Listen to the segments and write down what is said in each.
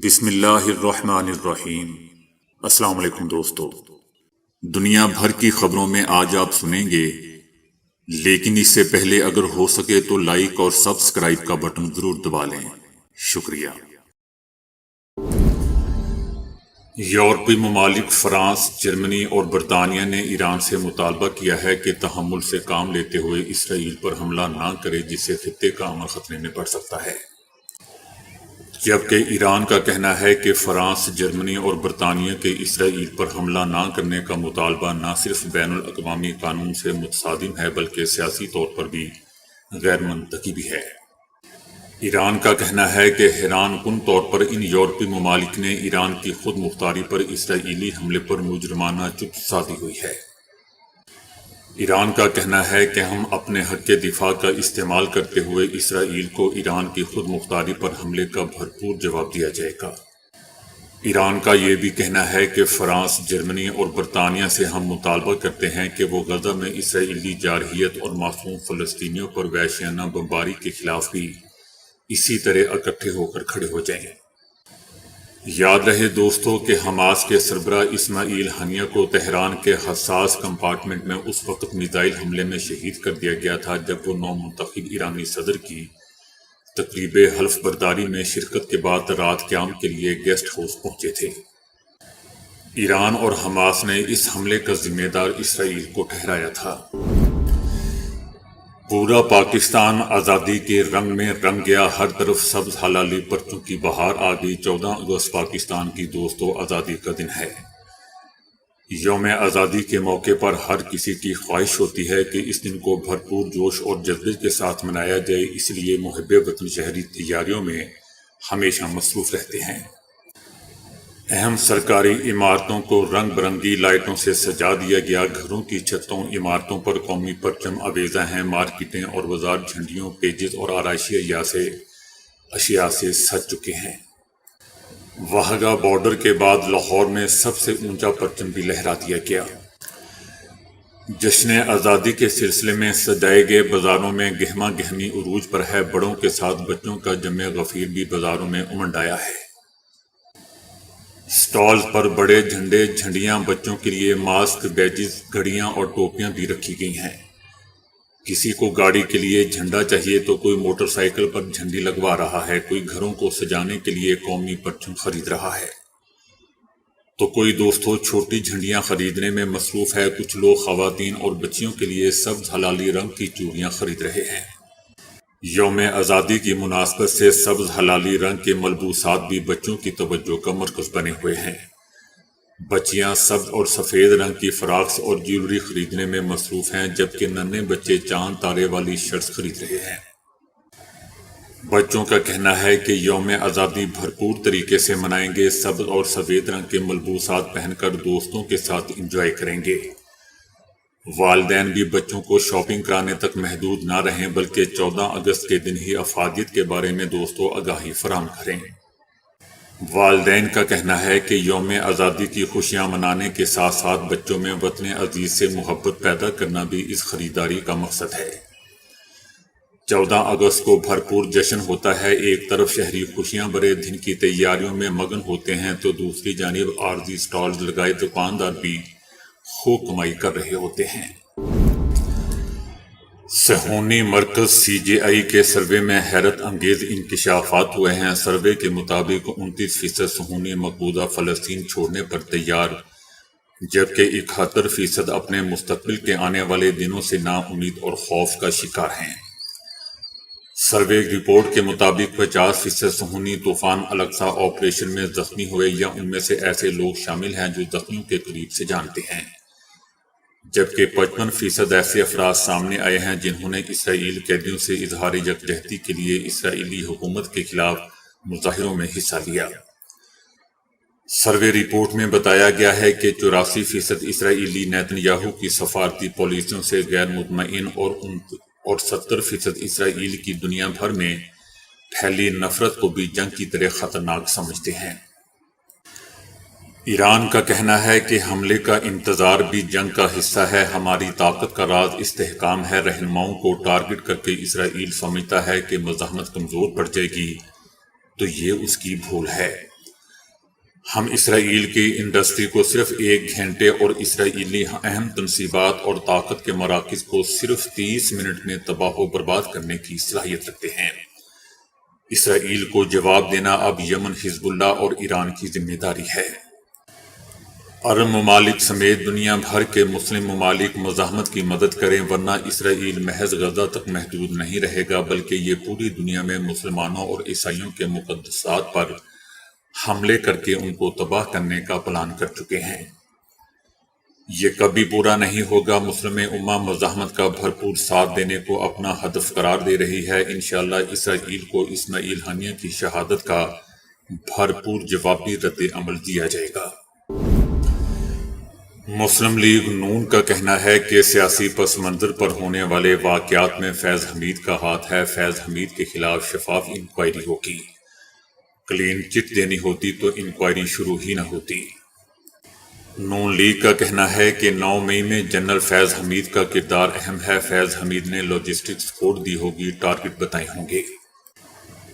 بسم اللہ الرحمن الرحیم۔ السلام علیکم دوستو، دنیا بھر کی خبروں میں آج آپ سنیں گے، لیکن اس سے پہلے اگر ہو سکے تو لائک اور سبسکرائب کا بٹن ضرور دبا لیں۔ شکریہ۔ یورپی ممالک فرانس، جرمنی اور برطانیہ نے ایران سے مطالبہ کیا ہے کہ تحمل سے کام لیتے ہوئے اسرائیل پر حملہ نہ کرے، جس سے خطے کا امن خطرے میں پڑ سکتا ہے، جبکہ ایران کا کہنا ہے کہ فرانس، جرمنی اور برطانیہ کے اسرائیل پر حملہ نہ کرنے کا مطالبہ نہ صرف بین الاقوامی قانون سے متصادم ہے بلکہ سیاسی طور پر بھی غیر منطقی بھی ہے۔ ایران کا کہنا ہے کہ حیران کن طور پر ان یورپی ممالک نے ایران کی خود مختاری پر اسرائیلی حملے پر مجرمانہ چپ سادھی ہوئی ہے۔ ایران کا کہنا ہے کہ ہم اپنے حق کے دفاع کا استعمال کرتے ہوئے اسرائیل کو ایران کی خود مختاری پر حملے کا بھرپور جواب دیا جائے گا۔ ایران کا یہ بھی کہنا ہے کہ فرانس، جرمنی اور برطانیہ سے ہم مطالبہ کرتے ہیں کہ وہ غزہ میں اسرائیلی جارحیت اور معصوم فلسطینیوں پر وحشیانہ بمباری کے خلاف بھی اسی طرح اکٹھے ہو کر کھڑے ہو جائیں۔ یاد رہے دوستو کہ حماس کے سربراہ اسماعیل ہنیہ کو تہران کے حساس کمپارٹمنٹ میں اس وقت میزائل حملے میں شہید کر دیا گیا تھا جب وہ نو منتخب ایرانی صدر کی تقریب حلف برداری میں شرکت کے بعد رات قیام کے لیے گیسٹ ہاؤس پہنچے تھے۔ ایران اور حماس نے اس حملے کا ذمہ دار اسرائیل کو ٹھہرایا تھا۔ پورا پاکستان آزادی کے رنگ میں رنگ گیا، ہر طرف سبز ہلالی پرچوں کی بہار آ گئی۔ 14 اگست پاکستان کی دوستوں آزادی کا دن ہے۔ یوم آزادی کے موقع پر ہر کسی کی خواہش ہوتی ہے کہ اس دن کو بھرپور جوش اور جذبے کے ساتھ منایا جائے، اس لیے محب وطن شہری تیاریوں میں ہمیشہ مصروف رہتے ہیں۔ اہم سرکاری عمارتوں کو رنگ برنگی لائٹوں سے سجا دیا گیا، گھروں کی چھتوں، عمارتوں پر قومی پرچم آویزاں ہیں، مارکیٹیں اور بازار جھنڈیوں، پیجز اور آرائشی اشیاء سے سج چکے ہیں۔ واہگہ بارڈر کے بعد لاہور میں سب سے اونچا پرچم بھی لہرا دیا گیا۔ جشن آزادی کے سلسلے میں سجائے گئے بازاروں میں گہما گہمی عروج پر ہے، بڑوں کے ساتھ بچوں کا جمع غفیر بھی بازاروں میں امنڈ آیا ہے۔ سٹالز پر بڑے جھنڈے، جھنڈیاں، بچوں کے لیے ماسک، بیجز، گھڑیاں اور ٹوپیاں بھی رکھی گئی ہیں۔ کسی کو گاڑی کے لیے جھنڈا چاہیے تو کوئی موٹر سائیکل پر جھنڈی لگوا رہا ہے، کوئی گھروں کو سجانے کے لیے قومی پرچم خرید رہا ہے، تو کوئی دوستوں چھوٹی جھنڈیاں خریدنے میں مصروف ہے۔ کچھ لوگ خواتین اور بچیوں کے لیے سبز ہلالی رنگ کی چوڑیاں خرید رہے ہیں۔ یوم آزادی کی مناسبت سے سبز ہلالی رنگ کے ملبوسات بھی بچوں کی توجہ کا مرکز بنے ہوئے ہیں۔ بچیاں سبز اور سفید رنگ کی فراکس اور جیولری خریدنے میں مصروف ہیں، جبکہ ننھے بچے چاند تارے والی شرٹس خرید رہے ہیں۔ بچوں کا کہنا ہے کہ یوم آزادی بھرپور طریقے سے منائیں گے، سبز اور سفید رنگ کے ملبوسات پہن کر دوستوں کے ساتھ انجوائے کریں گے۔ والدین بھی بچوں کو شاپنگ کرانے تک محدود نہ رہیں بلکہ 14 اگست کے دن ہی افادیت کے بارے میں دوستوں آگاہی فراہم کریں۔ والدین کا کہنا ہے کہ یوم آزادی کی خوشیاں منانے کے ساتھ ساتھ بچوں میں وطن عزیز سے محبت پیدا کرنا بھی اس خریداری کا مقصد ہے۔ 14 اگست کو بھرپور جشن ہوتا ہے، ایک طرف شہری خوشیاں بھرے دن کی تیاریوں میں مگن ہوتے ہیں تو دوسری جانب عارضی سٹالز لگائے دکاندار بھی خوب کمائی کر رہے ہوتے ہیں۔ صہیونی مرکز CJI کے سروے میں حیرت انگیز انکشافات ہوئے ہیں۔ سروے کے مطابق 29% صہیونی مقبوضہ فلسطین چھوڑنے پر تیار، جبکہ 71% اپنے مستقبل کے آنے والے دنوں سے نا امید اور خوف کا شکار ہیں۔ سروے رپورٹ کے مطابق 50% صہیونی طوفان الاقصی آپریشن میں زخمی ہوئے یا ان میں سے ایسے لوگ شامل ہیں جو زخمیوں کے قریب سے جانتے ہیں، جبکہ 55% ایسے افراد سامنے آئے ہیں جنہوں نے اسرائیلی قیدیوں سے اظہار یکجہتی کے لیے اسرائیلی حکومت کے خلاف مظاہروں میں حصہ لیا۔ سروے رپورٹ میں بتایا گیا ہے کہ 84% اسرائیلی نیتن یاہو کی سفارتی پالیسیوں سے غیر مطمئن اور 70% اسرائیل کی دنیا بھر میں پھیلی نفرت کو بھی جنگ کی طرح خطرناک سمجھتے ہیں۔ ایران کا کہنا ہے کہ حملے کا انتظار بھی جنگ کا حصہ ہے، ہماری طاقت کا راز استحکام ہے۔ رہنماؤں کو ٹارگٹ کر کے اسرائیل سمجھتا ہے کہ مزاحمت کمزور پڑ جائے گی تو یہ اس کی بھول ہے۔ ہم اسرائیل کی انڈسٹری کو صرف 1 گھنٹے اور اسرائیلی اہم تنصیبات اور طاقت کے مراکز کو صرف 30 منٹ میں تباہ و برباد کرنے کی صلاحیت رکھتے ہیں۔ اسرائیل کو جواب دینا اب یمن، حزب اللہ اور ایران کی ذمہ داری ہے۔ عرب ممالک سمیت دنیا بھر کے مسلم ممالک مزاحمت کی مدد کریں، ورنہ اسرائیل محض غزہ تک محدود نہیں رہے گا بلکہ یہ پوری دنیا میں مسلمانوں اور عیسائیوں کے مقدسات پر حملے کر کے ان کو تباہ کرنے کا پلان کر چکے ہیں۔ یہ کبھی پورا نہیں ہوگا۔ مسلم امہ مزاحمت کا بھرپور ساتھ دینے کو اپنا ہدف قرار دے رہی ہے۔ انشاءاللہ اسرائیل کو اسماعیل ہنیہ کی شہادت کا بھرپور جوابی رد عمل دیا جائے گا۔ مسلم لیگ نون کا کہنا ہے کہ سیاسی پس منظر پر ہونے والے واقعات میں فیض حمید کا ہاتھ ہے۔ فیض حمید کے خلاف شفاف انکوائری ہوگی۔ کلین چٹ دینی ہوتی تو انکوائری شروع ہی نہ ہوتی۔ نون لیگ کا کہنا ہے کہ 9 مئی میں جنرل فیض حمید کا کردار اہم ہے۔ فیض حمید نے لاجسٹک سپورٹ دی ہوگی، ٹارگٹ بتائے ہوں گے۔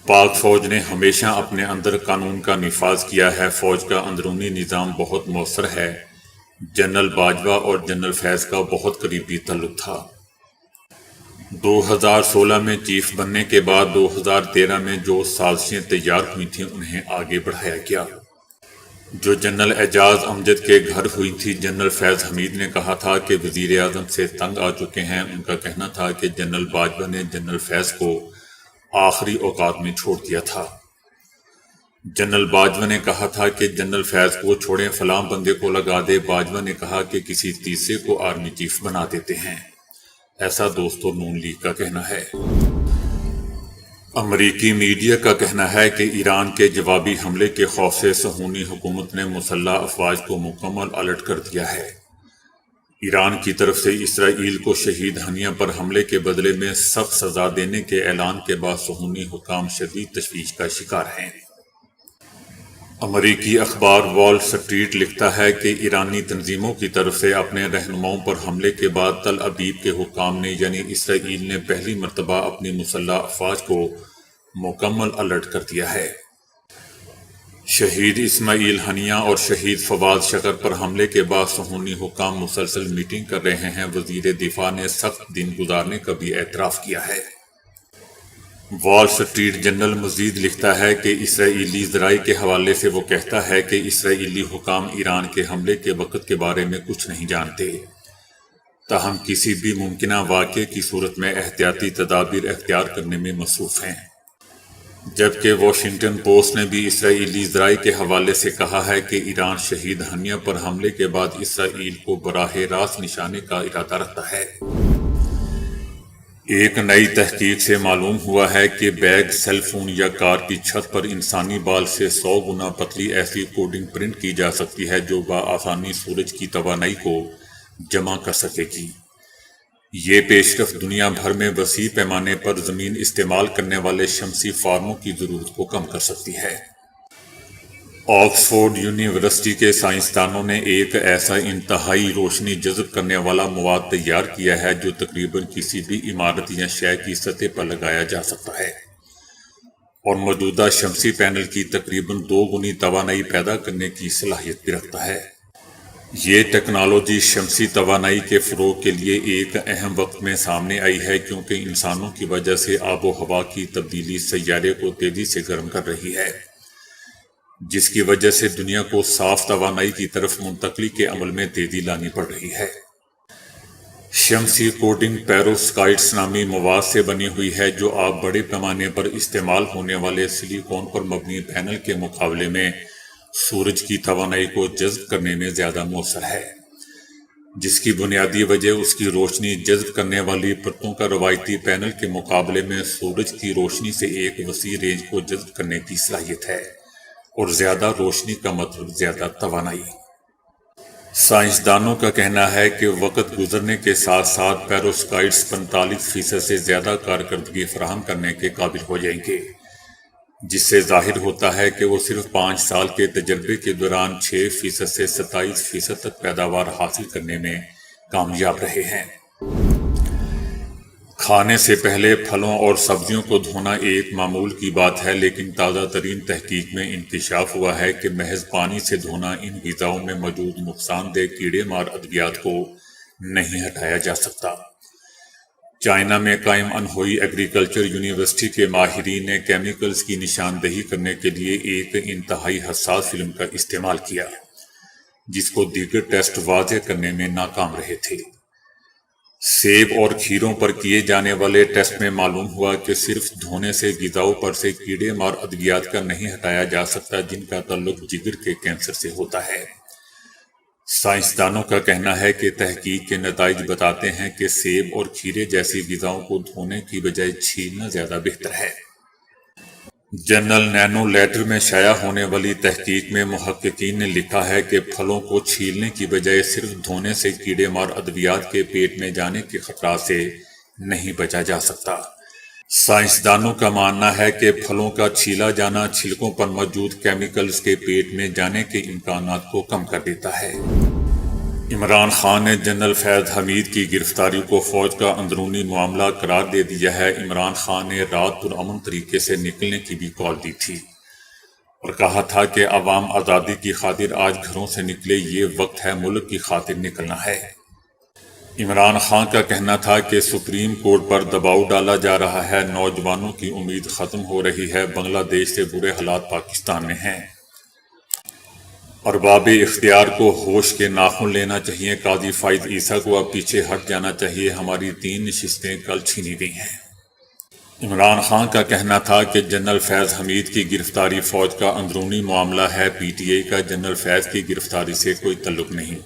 پاک فوج نے ہمیشہ اپنے اندر قانون کا نفاذ کیا ہے۔ فوج کا اندرونی نظام بہت مؤثر ہے۔ جنرل باجوہ اور جنرل فیض کا بہت قریبی تعلق تھا۔ 2016 میں چیف بننے کے بعد 2013 میں جو سازشیں تیار ہوئی تھیں انہیں آگے بڑھایا گیا۔ جو جنرل اعجاز امجد کے گھر ہوئی تھی، جنرل فیض حمید نے کہا تھا کہ وزیر اعظم سے تنگ آ چکے ہیں۔ ان کا کہنا تھا کہ جنرل باجوہ نے جنرل فیض کو آخری اوقات میں چھوڑ دیا تھا۔ جنرل باجوہ نے کہا تھا کہ جنرل فیض کو چھوڑیں، فلاں بندے کو لگا دے۔ باجوہ نے کہا کہ کسی تیسرے کو آرمی چیف بنا دیتے ہیں۔ ایسا دوستو نون لیگ کا کہنا ہے۔ امریکی میڈیا کا کہنا ہے کہ ایران کے جوابی حملے کے خوف سے صہیونی حکومت نے مسلح افواج کو مکمل الرٹ کر دیا ہے۔ ایران کی طرف سے اسرائیل کو شہید ہنیہ پر حملے کے بدلے میں سخت سزا دینے کے اعلان کے بعد صہیونی حکام شدید تشویش کا شکار ہیں۔ امریکی اخبار وال سٹریٹ لکھتا ہے کہ ایرانی تنظیموں کی طرف سے اپنے رہنماؤں پر حملے کے بعد تل ابیب کے حکام نے یعنی اسرائیل نے پہلی مرتبہ اپنی مسلح افواج کو مکمل الرٹ کر دیا ہے۔ شہید اسماعیل ہنیہ اور شہید فواد شکر پر حملے کے بعد صہیونی حکام مسلسل میٹنگ کر رہے ہیں۔ وزیر دفاع نے سخت دن گزارنے کا بھی اعتراف کیا ہے۔ وال سٹریٹ جرنل مزید لکھتا ہے کہ اسرائیلی ذرائع کے حوالے سے وہ کہتا ہے کہ اسرائیلی حکام ایران کے حملے کے وقت کے بارے میں کچھ نہیں جانتے، تاہم کسی بھی ممکنہ واقعے کی صورت میں احتیاطی تدابیر اختیار کرنے میں مصروف ہیں۔ جبکہ واشنگٹن پوسٹ نے بھی اسرائیلی ذرائع کے حوالے سے کہا ہے کہ ایران شہید ہنیہ پر حملے کے بعد اسرائیل کو براہ راست نشانے کا ارادہ رکھتا ہے۔ ایک نئی تحقیق سے معلوم ہوا ہے کہ بیگ، سیل فون یا کار کی چھت پر انسانی بال سے 100 گنا پتلی ایسی کوڈنگ پرنٹ کی جا سکتی ہے جو بآسانی سورج کی توانائی کو جمع کر سکے گی۔ یہ پیش رفت دنیا بھر میں وسیع پیمانے پر زمین استعمال کرنے والے شمسی فارموں کی ضرورت کو کم کر سکتی ہے۔ آکسفورڈ یونیورسٹی کے سائنسدانوں نے ایک ایسا انتہائی روشنی جذب کرنے والا مواد تیار کیا ہے جو تقریباً کسی بھی عمارت یا شے کی سطح پر لگایا جا سکتا ہے اور موجودہ شمسی پینل کی تقریباً 2 گنی توانائی پیدا کرنے کی صلاحیت بھی رکھتا ہے۔ یہ ٹیکنالوجی شمسی توانائی کے فروغ کے لیے ایک اہم وقت میں سامنے آئی ہے کیونکہ انسانوں کی وجہ سے آب و ہوا کی تبدیلی سیارے کو تیزی سے گرم کر رہی ہے، جس کی وجہ سے دنیا کو صاف توانائی کی طرف منتقلی کے عمل میں تیزی لانی پڑ رہی ہے۔ شمسی کوڈنگ پیروسکائٹس نامی مواد سے بنی ہوئی ہے جو آپ بڑے پیمانے پر استعمال ہونے والے سلیکون پر مبنی پینل کے مقابلے میں سورج کی توانائی کو جذب کرنے میں زیادہ مؤثر ہے، جس کی بنیادی وجہ اس کی روشنی جذب کرنے والی پرتوں کا روایتی پینل کے مقابلے میں سورج کی روشنی سے ایک وسیع رینج کو جذب کرنے کی صلاحیت ہے، اور زیادہ روشنی کا مطلب زیادہ توانائی۔ سائنسدانوں کا کہنا ہے کہ وقت گزرنے کے ساتھ ساتھ پیروسکائٹس 45% سے زیادہ کارکردگی فراہم کرنے کے قابل ہو جائیں گے، جس سے ظاہر ہوتا ہے کہ وہ صرف 5 سال کے تجربے کے دوران 6% سے 27% تک پیداوار حاصل کرنے میں کامیاب رہے ہیں۔ کھانے سے پہلے پھلوں اور سبزیوں کو دھونا ایک معمول کی بات ہے، لیکن تازہ ترین تحقیق میں انکشاف ہوا ہے کہ محض پانی سے دھونا ان غذاؤں میں موجود نقصان دہ کیڑے مار ادویات کو نہیں ہٹایا جا سکتا۔ چائنا میں قائم انہوئی ایگریکلچر یونیورسٹی کے ماہرین نے کیمیکلز کی نشاندہی کرنے کے لیے ایک انتہائی حساس فلم کا استعمال کیا، جس کو دیگر ٹیسٹ واضح کرنے میں ناکام رہے تھے۔ سیب اور کھیروں پر کیے جانے والے ٹیسٹ میں معلوم ہوا کہ صرف دھونے سے غذاؤں پر سے کیڑے مار ادویات کا نہیں ہٹایا جا سکتا، جن کا تعلق جگر کے کینسر سے ہوتا ہے۔ سائنسدانوں کا کہنا ہے کہ تحقیق کے نتائج بتاتے ہیں کہ سیب اور کھیرے جیسی غذاؤں کو دھونے کی بجائے چھیلنا زیادہ بہتر ہے۔ جرنل نینو لیٹر میں شائع ہونے والی تحقیق میں محققین نے لکھا ہے کہ پھلوں کو چھیلنے کی بجائے صرف دھونے سے کیڑے مار ادویات کے پیٹ میں جانے کے خطرات سے نہیں بچا جا سکتا۔ سائنسدانوں کا ماننا ہے کہ پھلوں کا چھیلا جانا چھلکوں پر موجود کیمیکلز کے پیٹ میں جانے کے امکانات کو کم کر دیتا ہے۔ عمران خان نے جنرل فیض حمید کی گرفتاری کو فوج کا اندرونی معاملہ قرار دے دیا ہے۔ عمران خان نے رات پرامن طریقے سے نکلنے کی بھی کال دی تھی اور کہا تھا کہ عوام آزادی کی خاطر آج گھروں سے نکلے، یہ وقت ہے ملک کی خاطر نکلنا ہے۔ عمران خان کا کہنا تھا کہ سپریم کورٹ پر دباؤ ڈالا جا رہا ہے، نوجوانوں کی امید ختم ہو رہی ہے، بنگلہ دیش سے برے حالات پاکستان میں ہیں، ارباب اختیار کو ہوش کے ناخن لینا چاہیے، قاضی فائز عیسیٰ کو اب پیچھے ہٹ جانا چاہیے، ہماری 3 نشستیں کل چھینی گئی ہیں۔ عمران خان کا کہنا تھا کہ جنرل فیض حمید کی گرفتاری فوج کا اندرونی معاملہ ہے، پی ٹی آئی کا جنرل فیض کی گرفتاری سے کوئی تعلق نہیں۔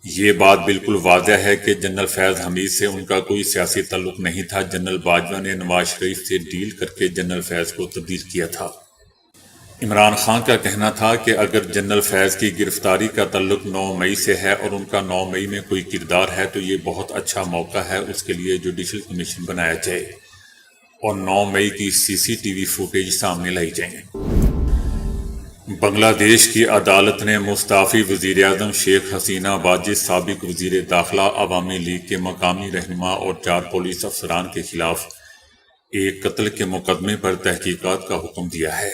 یہ بات بالکل واضح ہے کہ جنرل فیض حمید سے ان کا کوئی سیاسی تعلق نہیں تھا۔ جنرل باجوہ نے نواز شریف سے ڈیل کر کے جنرل فیض کو تبدیل کیا تھا۔ عمران خان کا کہنا تھا کہ اگر جنرل فیض کی گرفتاری کا تعلق 9 مئی سے ہے اور ان کا 9 مئی میں کوئی کردار ہے تو یہ بہت اچھا موقع ہے، اس کے لیے جوڈیشل کمیشن بنایا جائے اور 9 مئی کی CCTV فوٹیج سامنے لائی جائیں۔ بنگلہ دیش کی عدالت نے مستعفی وزیراعظم شیخ حسینہ واجد، سابق وزیر داخلہ، عوامی لیگ کے مقامی رہنما اور 4 پولیس افسران کے خلاف ایک قتل کے مقدمے پر تحقیقات کا حکم دیا ہے۔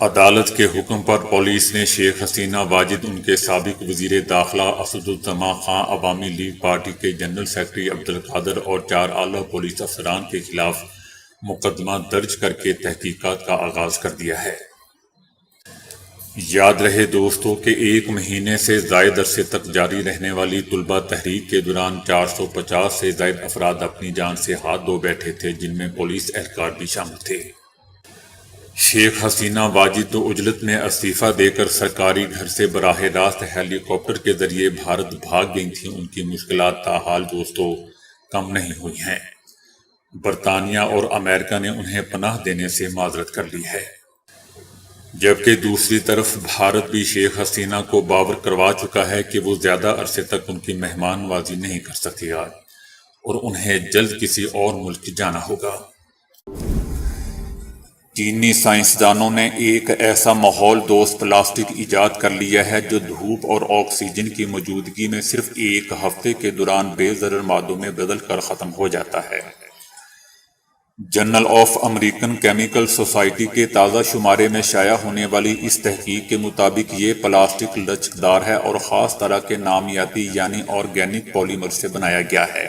عدالت کے حکم پر پولیس نے شیخ حسینہ واجد، ان کے سابق وزیر داخلہ اسدالزماں خان، عوامی لیگ پارٹی کے جنرل سیکرٹری عبدالقادر اور 4 اعلیٰ پولیس افسران کے خلاف مقدمہ درج کر کے تحقیقات کا آغاز کر دیا ہے۔ یاد رہے دوستو کہ 1 مہینے سے زائد عرصے تک جاری رہنے والی طلبہ تحریک کے دوران 450 سے زائد افراد اپنی جان سے ہاتھ دھو بیٹھے تھے، جن میں پولیس اہلکار بھی شامل تھے۔ شیخ حسینہ واجد تو عجلت میں استعفیٰ دے کر سرکاری گھر سے براہ راست ہیلی کاپٹر کے ذریعے بھارت بھاگ گئی تھیں۔ ان کی مشکلات تاحال دوستو کم نہیں ہوئی ہیں۔ برطانیہ اور امریکہ نے انہیں پناہ دینے سے معذرت کر لی ہے، جبکہ دوسری طرف بھارت بھی شیخ حسینہ کو باور کروا چکا ہے کہ وہ زیادہ عرصے تک ان کی مہمان نوازی نہیں کر سکے گا اور انہیں جلد کسی اور ملک جانا ہوگا۔ چینی سائنسدانوں نے ایک ایسا ماحول دوست پلاسٹک ایجاد کر لیا ہے جو دھوپ اور آکسیجن کی موجودگی میں صرف 1 ہفتے کے دوران بے ضرر مادوں میں بدل کر ختم ہو جاتا ہے۔ Journal of American Chemical Society کے تازہ شمارے میں شائع ہونے والی اس تحقیق کے مطابق یہ پلاسٹک لچکدار ہے اور خاص طرح کے نامیاتی یعنی آرگینک پولیمر سے بنایا گیا ہے۔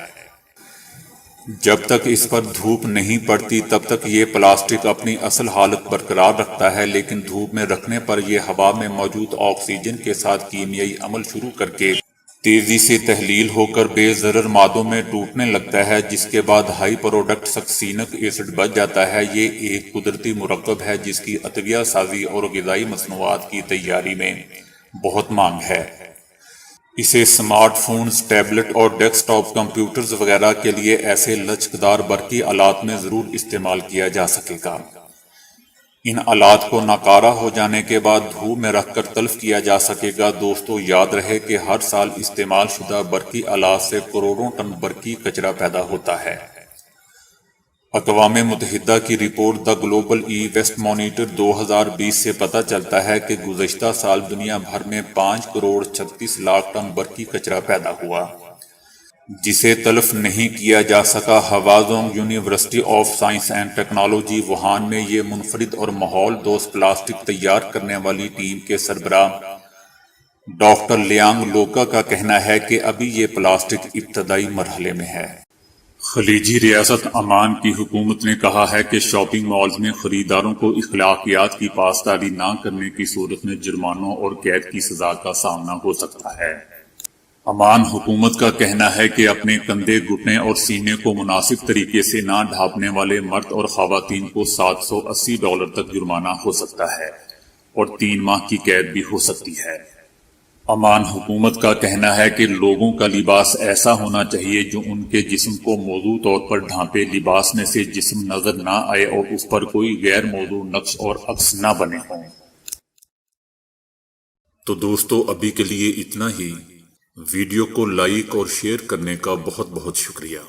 جب تک اس پر دھوپ نہیں پڑتی تب تک یہ پلاسٹک اپنی اصل حالت برقرار رکھتا ہے، لیکن دھوپ میں رکھنے پر یہ ہوا میں موجود آکسیجن کے ساتھ کیمیائی عمل شروع کر کے تیزی سے تحلیل ہو کر بے ضرر مادوں میں ٹوٹنے لگتا ہے، جس کے بعد ہائی پروڈکٹ سکسینک ایسڈ بچ جاتا ہے۔ یہ ایک قدرتی مرکب ہے جس کی ادویہ سازی اور غذائی مصنوعات کی تیاری میں بہت مانگ ہے۔ اسے سمارٹ فونز، ٹیبلٹ اور ڈیسک ٹاپ کمپیوٹرز وغیرہ کے لیے ایسے لچکدار برقی آلات میں ضرور استعمال کیا جا سکے گا۔ ان آلات کو ناکارہ ہو جانے کے بعد دھوپ میں رکھ کر تلف کیا جا سکے گا۔ دوستو یاد رہے کہ ہر سال استعمال شدہ برقی آلات سے کروڑوں ٹن برقی کچرا پیدا ہوتا ہے۔ اقوام متحدہ کی رپورٹ دی گلوبل ای ویسٹ مانیٹر 2020 سے پتہ چلتا ہے کہ گزشتہ سال دنیا بھر میں 5 کروڑ 36 لاکھ ٹن برقی کچرا پیدا ہوا۔ جسے تلف نہیں کیا جا سکا۔ Huazhong University of Science and Technology Wuhan میں یہ منفرد اور ماحول دوست پلاسٹک تیار کرنے والی ٹیم کے سربراہ ڈاکٹر لیانگ لوکا کا کہنا ہے کہ ابھی یہ پلاسٹک ابتدائی مرحلے میں ہے۔ خلیجی ریاست عمان کی حکومت نے کہا ہے کہ شاپنگ مالز میں خریداروں کو اخلاقیات کی پاسداری نہ کرنے کی صورت میں جرمانوں اور قید کی سزا کا سامنا ہو سکتا ہے۔ عمان حکومت کا کہنا ہے کہ اپنے کندھے، گھٹنے اور سینے کو مناسب طریقے سے نہ ڈھانپنے والے مرد اور خواتین کو $780 تک جرمانہ ہو سکتا ہے اور 3 ماہ کی قید بھی ہو سکتی ہے۔ عمان حکومت کا کہنا ہے کہ لوگوں کا لباس ایسا ہونا چاہیے جو ان کے جسم کو موضوع طور پر ڈھانپے، لباس میں سے جسم نظر نہ آئے اور اس پر کوئی غیر موضوع نقش اور عکس نہ بنے ہوں۔ تو دوستو ابھی کے لیے اتنا ہی۔ ویڈیو کو لائک اور شیئر کرنے کا بہت بہت شکریہ۔